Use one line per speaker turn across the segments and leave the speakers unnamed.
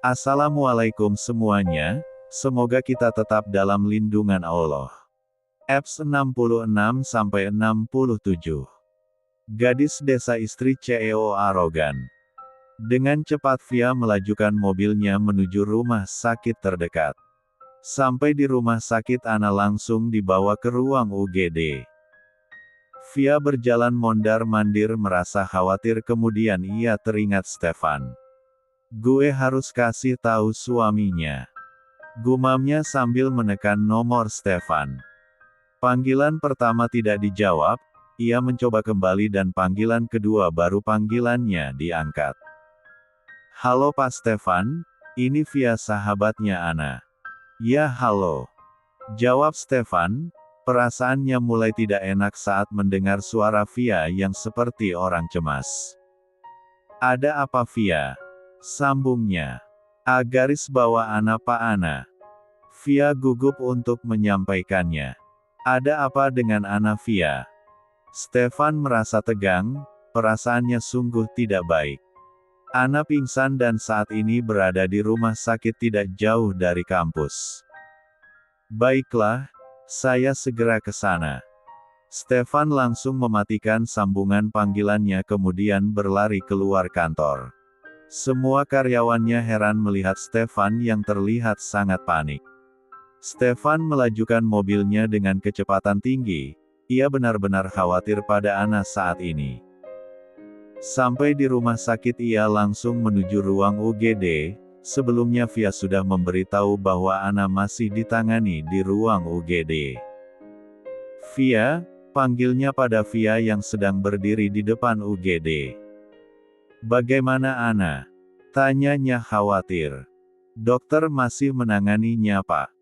Assalamualaikum semuanya, semoga kita tetap dalam lindungan Allah. Apps 66-67. Gadis desa istri CEO arogan. Dengan cepat Via melajukan mobilnya menuju rumah sakit terdekat. Sampai di rumah sakit Ana langsung dibawa ke ruang UGD. Via berjalan mondar-mandir merasa khawatir kemudian ia teringat Stefan. Gue harus kasih tahu suaminya. Gumamnya sambil menekan nomor Stefan. Panggilan pertama tidak dijawab, ia mencoba kembali dan panggilan kedua baru panggilannya diangkat. Halo Pak Stefan, ini Via sahabatnya Ana. Ya halo. Jawab Stefan, perasaannya mulai tidak enak saat mendengar suara Via yang seperti orang cemas. Ada apa Via? Sambungnya. Garis bawah Ana Pak Ana. Via gugup untuk menyampaikannya. Ada apa dengan Ana Via? Stefan merasa tegang, perasaannya sungguh tidak baik. Ana pingsan dan saat ini berada di rumah sakit tidak jauh dari kampus. Baiklah, saya segera ke sana. Stefan langsung mematikan sambungan panggilannya kemudian berlari keluar kantor. Semua karyawannya heran melihat Stefan yang terlihat sangat panik. Stefan melajukan mobilnya dengan kecepatan tinggi, ia benar-benar khawatir pada Ana saat ini. Sampai di rumah sakit ia langsung menuju ruang UGD, sebelumnya Via sudah memberitahu bahwa Ana masih ditangani di ruang UGD. Via, panggilnya pada Via yang sedang berdiri di depan UGD. Bagaimana Ana? Tanyanya khawatir. Dokter masih menanganinya Pak.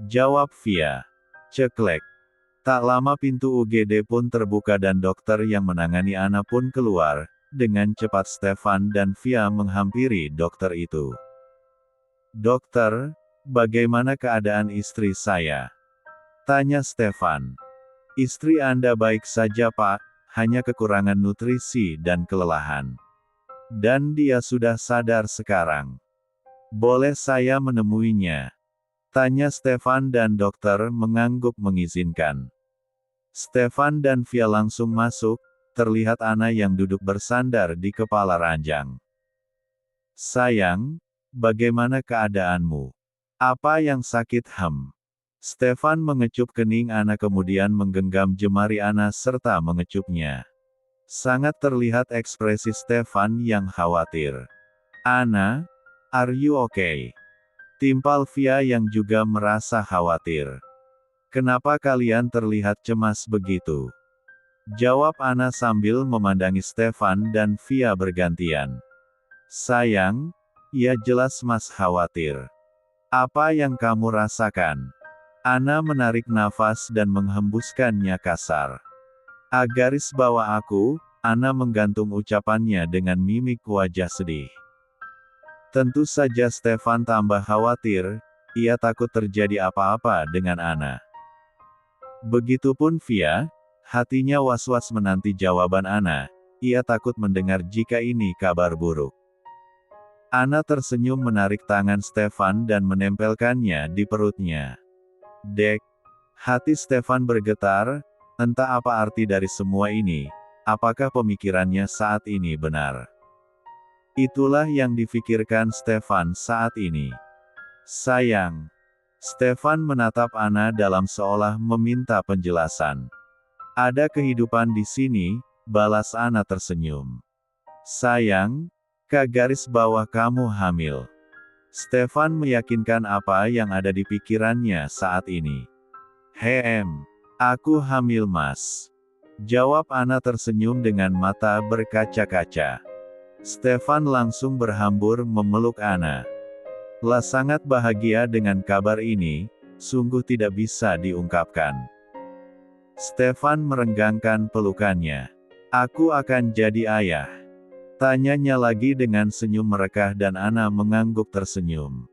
Jawab Via. Ceklek. Tak lama pintu UGD pun terbuka dan dokter yang menangani Ana pun keluar. Dengan cepat Stefan dan Via menghampiri dokter itu. Dokter, bagaimana keadaan istri saya? Tanya Stefan. Istri Anda baik saja Pak, hanya kekurangan nutrisi dan kelelahan. Dan dia sudah sadar sekarang. Boleh saya menemuinya? Tanya Stefan dan dokter mengangguk mengizinkan. Stefan dan Via langsung masuk, terlihat Ana yang duduk bersandar di kepala ranjang. Sayang, bagaimana keadaanmu? Apa yang sakit Stefan mengecup kening Ana kemudian menggenggam jemari Ana serta mengecupnya. Sangat terlihat ekspresi Stefan yang khawatir. Ana, are you okay? Timpal Via yang juga merasa khawatir. Kenapa kalian terlihat cemas begitu? Jawab Ana sambil memandangi Stefan dan Via bergantian. Sayang, ya jelas Mas khawatir. Apa yang kamu rasakan? Ana menarik nafas dan menghembuskannya kasar. Garis bawah aku, Ana menggantung ucapannya dengan mimik wajah sedih. Tentu saja Stefan tambah khawatir, ia takut terjadi apa-apa dengan Ana. Begitupun Via, hatinya was-was menanti jawaban Ana, ia takut mendengar jika ini kabar buruk. Ana tersenyum menarik tangan Stefan dan menempelkannya di perutnya. Dek, hati Stefan bergetar. Entah apa arti dari semua ini, apakah pemikirannya saat ini benar? Itulah yang difikirkan Stefan saat ini. Sayang. Stefan menatap Ana dalam seolah meminta penjelasan. Ada kehidupan di sini, balas Ana tersenyum. Sayang, garis bawah kamu hamil. Stefan meyakinkan apa yang ada di pikirannya saat ini. Aku hamil Mas. Jawab Ana tersenyum dengan mata berkaca-kaca. Stefan langsung berhambur memeluk Ana. Sangat bahagia dengan kabar ini, sungguh tidak bisa diungkapkan. Stefan merenggangkan pelukannya. Aku akan jadi ayah. Tanyanya lagi dengan senyum merekah dan Ana mengangguk tersenyum.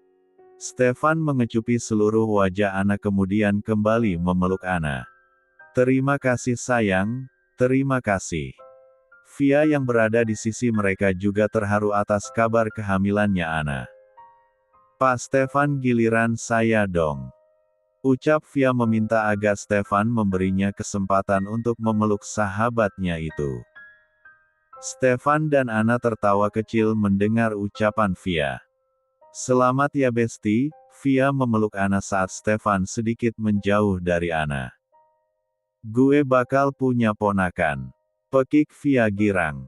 Stefan mengecupi seluruh wajah Ana kemudian kembali memeluk Ana. Terima kasih sayang, terima kasih. Via yang berada di sisi mereka juga terharu atas kabar kehamilannya Ana. Pak Stefan giliran saya dong. Ucap Via meminta agar Stefan memberinya kesempatan untuk memeluk sahabatnya itu. Stefan dan Ana tertawa kecil mendengar ucapan Via. Selamat ya Besti, Via memeluk Ana saat Stefan sedikit menjauh dari Ana. Gue bakal punya ponakan. Pekik Via girang.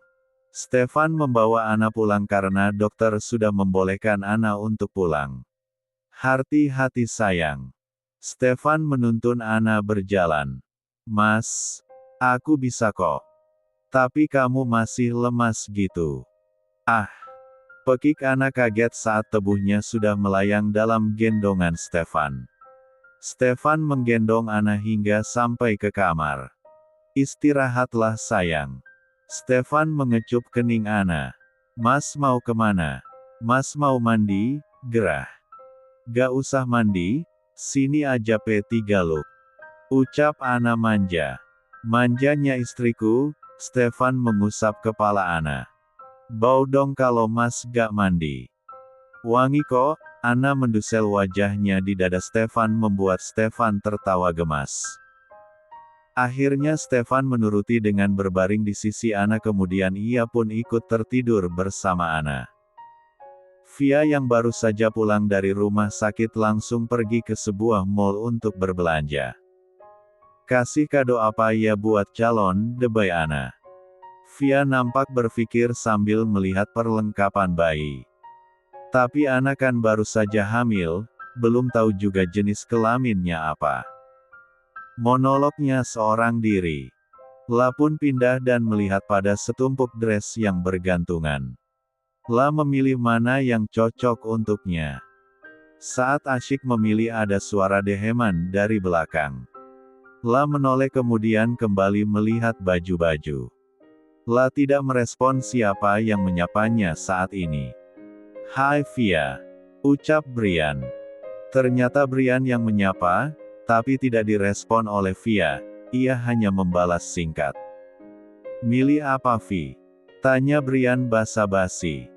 Stefan membawa Ana pulang karena dokter sudah membolehkan Ana untuk pulang. Hati-hati sayang. Stefan menuntun Ana berjalan. Mas, aku bisa kok. Tapi kamu masih lemas gitu. Ah, pekik Ana kaget saat tubuhnya sudah melayang dalam gendongan Stefan. Stefan menggendong Ana hingga sampai ke kamar. Istirahatlah sayang. Stefan mengecup kening Ana. Mas mau kemana? Mas mau mandi, gerah. Gak usah mandi, sini aja P3 look. Ucap Ana manja. Manjanya istriku, Stefan mengusap kepala Ana. Bau dong kalau mas gak mandi. Wangi kok, Ana mendusel wajahnya di dada Stefan membuat Stefan tertawa gemas. Akhirnya Stefan menuruti dengan berbaring di sisi Ana kemudian ia pun ikut tertidur bersama Ana. Via yang baru saja pulang dari rumah sakit langsung pergi ke sebuah mall untuk berbelanja. Kasih kado apa ya buat calon debai Ana? Via nampak berpikir sambil melihat perlengkapan bayi. Tapi Ana kan baru saja hamil, belum tahu juga jenis kelaminnya apa. Monolognya seorang diri. La pun pindah dan melihat pada setumpuk dress yang bergantungan. La memilih mana yang cocok untuknya. Saat asyik memilih ada suara deheman dari belakang. La menoleh kemudian kembali melihat baju-baju. La tidak merespon siapa yang menyapanya saat ini. Hai Via. Ucap Brian. Ternyata Brian yang menyapa, tapi tidak direspon oleh Via, ia hanya membalas singkat. Milih apa Vi? Tanya Brian basa-basi.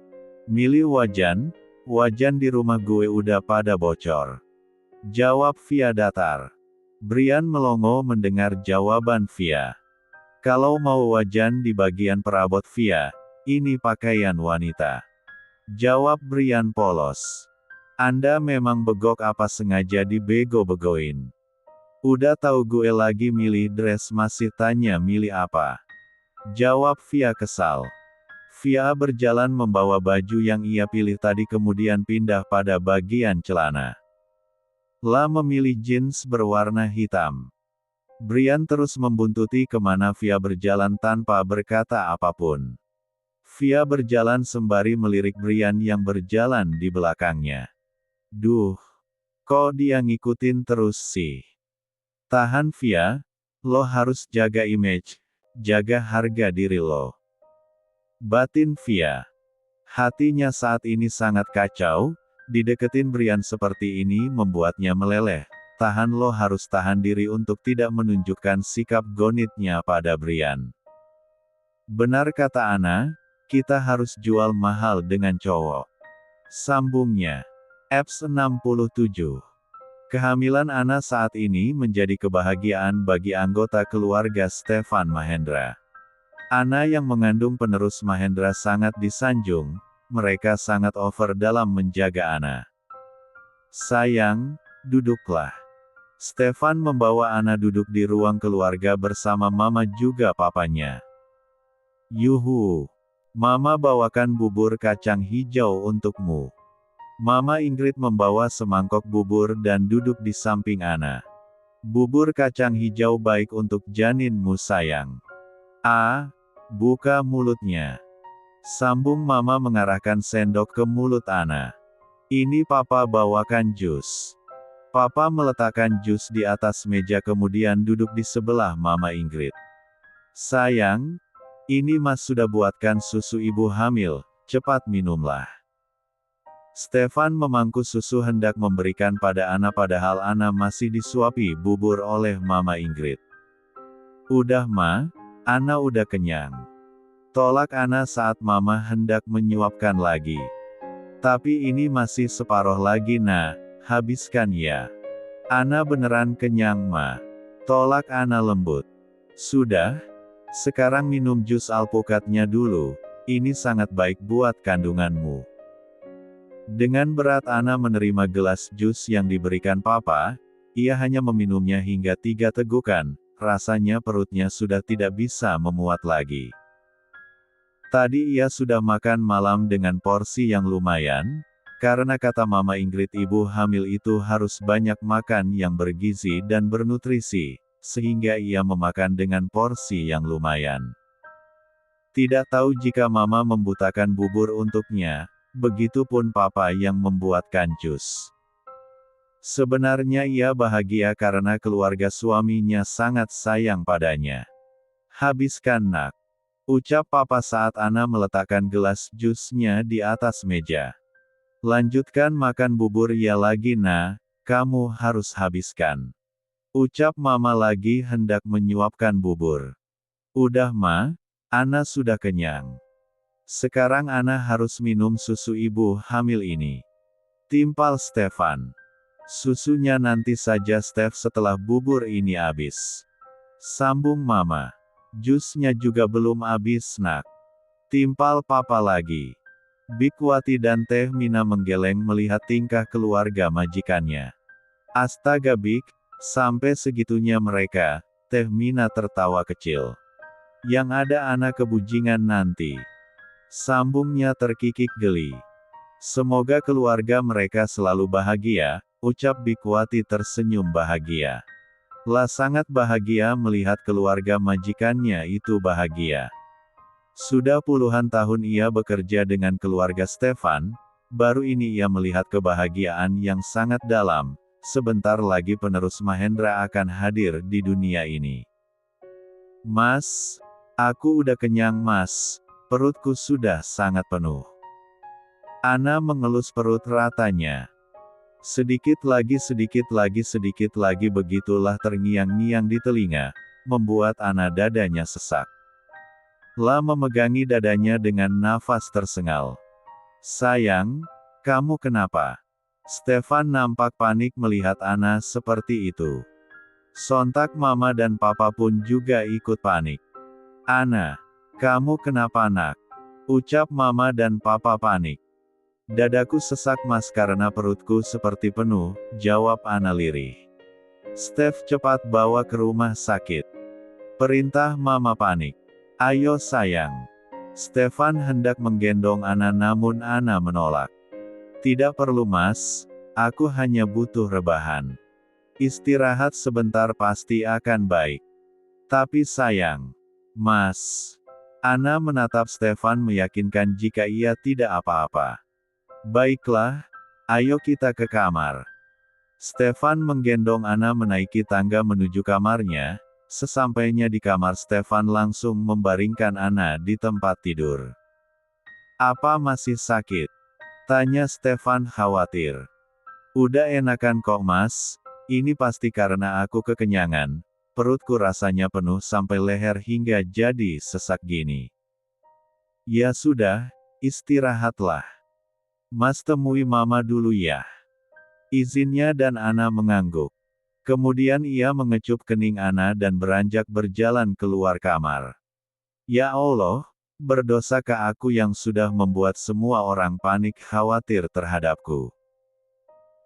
Milih wajan, wajan di rumah gue udah pada bocor. Jawab Via datar. Brian melongo mendengar jawaban Via. Kalau mau wajan di bagian perabot Via, ini pakaian wanita. Jawab Brian polos. Anda memang begok apa sengaja dibego-begoin? Udah tahu gue lagi milih dress masih tanya milih apa? Jawab Via kesal. Via berjalan membawa baju yang ia pilih tadi kemudian pindah pada bagian celana. La memilih jeans berwarna hitam. Brian terus membuntuti kemana Via berjalan tanpa berkata apapun. Via berjalan sembari melirik Brian yang berjalan di belakangnya. Duh, kok dia ngikutin terus sih? Tahan Via, lo harus jaga image, jaga harga diri lo. Batin Via. Hatinya saat ini sangat kacau, dideketin Brian seperti ini membuatnya meleleh. Tahan lo harus tahan diri untuk tidak menunjukkan sikap gonitnya pada Brian. Benar kata Ana, kita harus jual mahal dengan cowok. Sambungnya. Apps 67. Kehamilan Ana saat ini menjadi kebahagiaan bagi anggota keluarga Stefan Mahendra. Ana yang mengandung penerus Mahendra sangat disanjung, mereka sangat over dalam menjaga Ana. Sayang, duduklah. Stefan membawa Ana duduk di ruang keluarga bersama mama juga papanya. Yuhu. Mama bawakan bubur kacang hijau untukmu. Mama Ingrid membawa semangkok bubur dan duduk di samping Ana. Bubur kacang hijau baik untuk janinmu sayang. Buka mulutnya. Sambung mama mengarahkan sendok ke mulut Ana. Ini papa bawakan jus. Papa meletakkan jus di atas meja kemudian duduk di sebelah mama Ingrid. Sayang, ini mas sudah buatkan susu ibu hamil, cepat minumlah. Stefan memangku susu hendak memberikan pada Ana padahal Ana masih disuapi bubur oleh mama Ingrid. Udah ma, Ana udah kenyang. Tolak Ana saat mama hendak menyuapkan lagi. Tapi ini masih separoh lagi nah, habiskan ya. Ana beneran kenyang ma. Tolak Ana lembut. Sudah? Sekarang minum jus alpukatnya dulu, ini sangat baik buat kandunganmu. Dengan berat Ana menerima gelas jus yang diberikan papa, ia hanya meminumnya hingga 3 tegukan, rasanya perutnya sudah tidak bisa memuat lagi. Tadi ia sudah makan malam dengan porsi yang lumayan, karena kata Mama Ingrid ibu hamil itu harus banyak makan yang bergizi dan bernutrisi, sehingga ia memakan dengan porsi yang lumayan. Tidak tahu jika Mama membutakan bubur untuknya, begitupun Papa yang membuatkan jus. Sebenarnya ia bahagia karena keluarga suaminya sangat sayang padanya. Habiskan nak. Ucap Papa saat Ana meletakkan gelas jusnya di atas meja. Lanjutkan makan bubur ya lagi nah, kamu harus habiskan. Ucap Mama lagi hendak menyuapkan bubur. Udah ma, Ana sudah kenyang. Sekarang Ana harus minum susu ibu hamil ini. Timpal Stefan. Susunya nanti saja Stef setelah bubur ini habis. Sambung Mama. Jusnya juga belum habis nak. Timpal Papa lagi. Bikwati dan Teh Mina menggeleng melihat tingkah keluarga majikannya. Astaga Bik, sampai segitunya mereka, Teh Mina tertawa kecil. Yang ada anak kebujingan nanti. Sambungnya terkikik geli. Semoga keluarga mereka selalu bahagia, ucap Bikwati tersenyum bahagia. Lah sangat bahagia melihat keluarga majikannya itu bahagia. Sudah puluhan tahun ia bekerja dengan keluarga Stefan, baru ini ia melihat kebahagiaan yang sangat dalam, sebentar lagi penerus Mahendra akan hadir di dunia ini. Mas, aku udah kenyang mas, perutku sudah sangat penuh. Ana mengelus perut ratanya. Sedikit lagi begitulah terngiang-ngiang di telinga, membuat Ana dadanya sesak. La memegangi dadanya dengan nafas tersengal. Sayang, kamu kenapa? Stefan nampak panik melihat Ana seperti itu. Sontak Mama dan Papa pun juga ikut panik. Ana, kamu kenapa nak? Ucap Mama dan Papa panik. Dadaku sesak mas karena perutku seperti penuh, jawab Ana lirih. Stef cepat bawa ke rumah sakit. Perintah Mama panik. Ayo sayang. Stefan hendak menggendong Ana namun Ana menolak. Tidak perlu mas, aku hanya butuh rebahan. Istirahat sebentar pasti akan baik. Tapi sayang. Mas. Ana menatap Stefan meyakinkan jika ia tidak apa-apa. Baiklah, ayo kita ke kamar. Stefan menggendong Ana menaiki tangga menuju kamarnya, sesampainya di kamar Stefan langsung membaringkan Ana di tempat tidur. Apa masih sakit? Tanya Stefan khawatir. Udah enakan kok mas, ini pasti karena aku kekenyangan, perutku rasanya penuh sampai leher hingga jadi sesak gini. Ya sudah, istirahatlah. Mas temui Mama dulu ya. Izinnya dan Ana mengangguk. Kemudian ia mengecup kening Ana dan beranjak berjalan keluar kamar. Ya Allah, berdosakah aku yang sudah membuat semua orang panik khawatir terhadapku.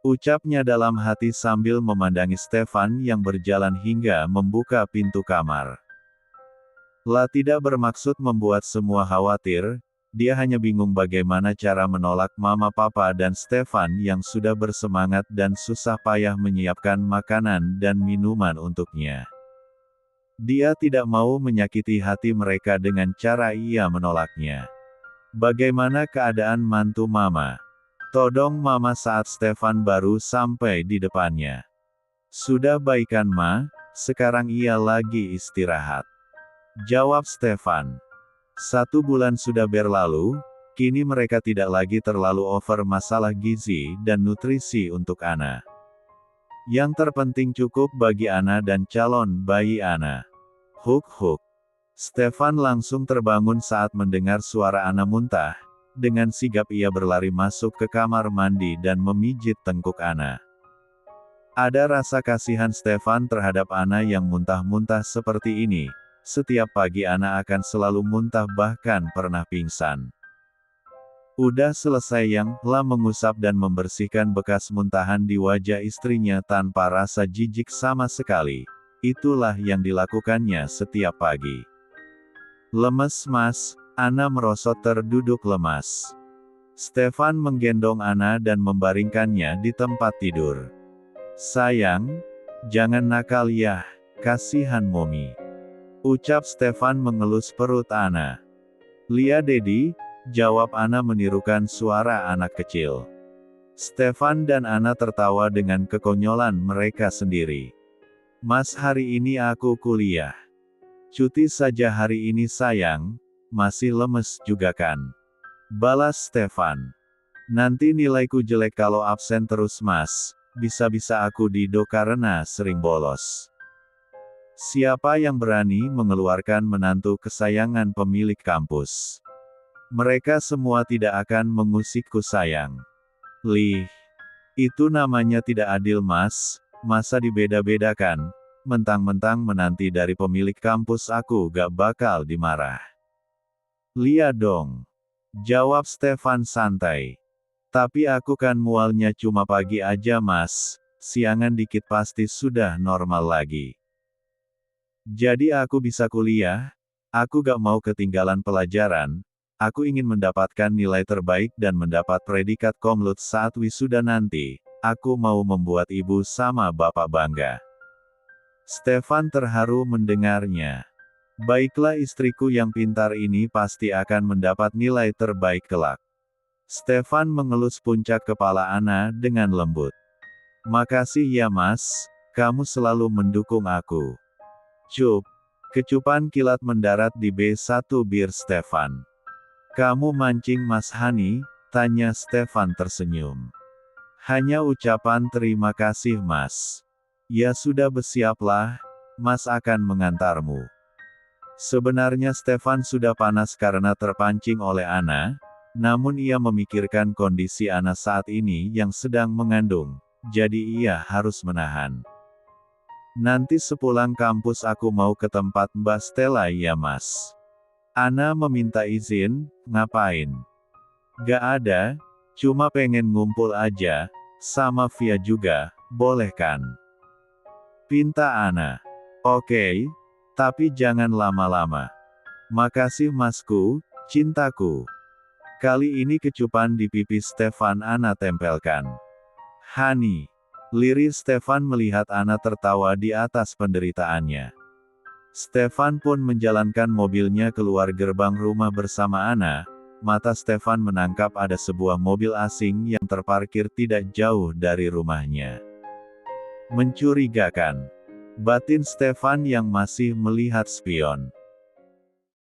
Ucapnya dalam hati sambil memandangi Stefan yang berjalan hingga membuka pintu kamar. La tidak bermaksud membuat semua khawatir. Dia hanya bingung bagaimana cara menolak Mama Papa dan Stefan yang sudah bersemangat dan susah payah menyiapkan makanan dan minuman untuknya. Dia tidak mau menyakiti hati mereka dengan cara ia menolaknya. Bagaimana keadaan mantu Mama? Todong Mama saat Stefan baru sampai di depannya. Sudah baikan Ma, sekarang ia lagi istirahat. Jawab Stefan. 1 bulan sudah berlalu, kini mereka tidak lagi terlalu over masalah gizi dan nutrisi untuk Ana. Yang terpenting cukup bagi Ana dan calon bayi Ana. Huk huk. Stefan langsung terbangun saat mendengar suara Ana muntah. Dengan sigap ia berlari masuk ke kamar mandi dan memijit tengkuk Anna. Ada rasa kasihan Stefan terhadap Anna yang muntah-muntah seperti ini. Setiap pagi Anna akan selalu muntah bahkan pernah pingsan. Udah selesai yang lah mengusap dan membersihkan bekas muntahan di wajah istrinya tanpa rasa jijik sama sekali. Itulah yang dilakukannya setiap pagi. Lemes mas, Anna merosot terduduk lemas. Stefan menggendong Anna dan membaringkannya di tempat tidur. Sayang, jangan nakal ya, kasihan Momi. Ucap Stefan mengelus perut Anna. Lia Dedi, jawab Anna menirukan suara anak kecil. Stefan dan Anna tertawa dengan kekonyolan mereka sendiri. Mas hari ini aku kuliah. Cuti saja hari ini sayang, masih lemes juga kan? Balas Stefan. Nanti nilaiku jelek kalau absen terus mas, bisa-bisa aku dido karena sering bolos. Siapa yang berani mengeluarkan menantu kesayangan pemilik kampus? Mereka semua tidak akan mengusikku sayang. Lih, itu namanya tidak adil mas, masa dibeda-bedakan? Mentang-mentang menanti dari pemilik kampus aku gak bakal dimarah. Lia dong. Jawab Stefan santai. Tapi aku kan mualnya cuma pagi aja mas, siangan dikit pasti sudah normal lagi. Jadi aku bisa kuliah, aku gak mau ketinggalan pelajaran, aku ingin mendapatkan nilai terbaik dan mendapat predikat komlut saat wisuda nanti, aku mau membuat ibu sama bapak bangga. Stefan terharu mendengarnya. Baiklah istriku yang pintar ini pasti akan mendapat nilai terbaik kelak. Stefan mengelus puncak kepala Anna dengan lembut. Makasih ya mas, kamu selalu mendukung aku. Cup. Kecupan kilat mendarat di B1 bir Stefan. Kamu mancing Mas Hani? Tanya Stefan tersenyum. Hanya ucapan terima kasih mas. Ya sudah bersiaplah, mas akan mengantarmu. Sebenarnya Stefan sudah panas karena terpancing oleh Anna, namun ia memikirkan kondisi Anna saat ini yang sedang mengandung, jadi ia harus menahan. Nanti sepulang kampus aku mau ke tempat Mbak Stella ya mas. Anna meminta izin, ngapain? Gak ada, cuma pengen ngumpul aja, sama Via juga, boleh kan? Pinta Anna. Oke, tapi jangan lama-lama. Makasih masku, cintaku. Kali ini kecupan di pipi Stefan Anna tempelkan. Hani. Liris Stefan melihat Anna tertawa di atas penderitaannya. Stefan pun menjalankan mobilnya keluar gerbang rumah bersama Anna. Mata Stefan menangkap ada sebuah mobil asing yang terparkir tidak jauh dari rumahnya. Mencurigakan. Batin Stefan yang masih melihat spion.